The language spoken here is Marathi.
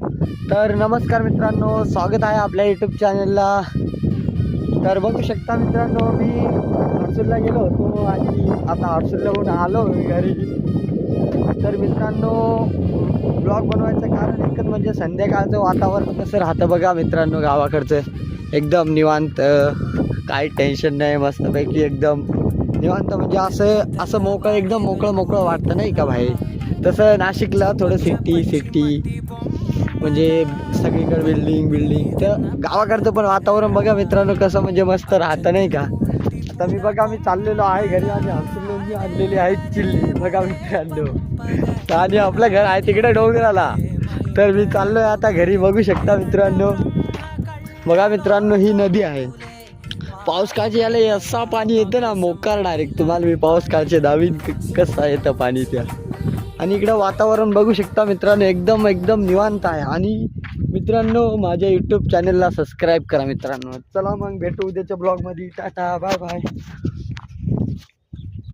तर नमस्कार मित्रांनो, स्वागत आहे आपल्या यूट्यूब चॅनलला. तर बघू शकता मित्रांनो, मी हर्सूलला गेलो होतो आणि आता हर्सूलहून आलो घरी. तर मित्रांनो, ब्लॉग बनवायचं कारण एकच म्हणजे संध्याकाळचं वातावरण कसं राहतं बघा मित्रांनो. गावाकडचं एकदम निवांत, काही टेन्शन नाही, मस्तपैकी एकदम निवांत. म्हणजे असं मोकळं, एकदम मोकळं वाटतं नाही का भाई. तसं नाशिकला थोडं सिटी म्हणजे सगळीकडे बिल्डिंग. तर गावाकडचं पण वातावरण बघा मित्रांनो कसं म्हणजे मस्त राहतं नाही का. आता मी बघा, मी चाललेलो आहे घरी आणि हर्सूलने आणलेली आहे चिल्ली बघा मित्रांनो. आणि आपलं घर आहे तिकडे डोंगराला. तर मी चाललोय आता घरी. बघू शकता मित्रांनो, बघा मित्रांनो, ही नदी आहे. पाऊस काळची याला असा पाणी येतं ना, मोकार डायरेक्ट. तुम्हाला मी पाऊस काळचे दावीन कसं येतं पाणी त्या. आणि इकडं वातावरण बघू शकता मित्रांनो, एकदम निवांत आहे. आणि मित्रांनो, माझ्या यूट्यूब चॅनलला सबस्क्राईब करा मित्रांनो. चला मग भेटू उद्याच्या ब्लॉगमध्ये. Tata, bye bye.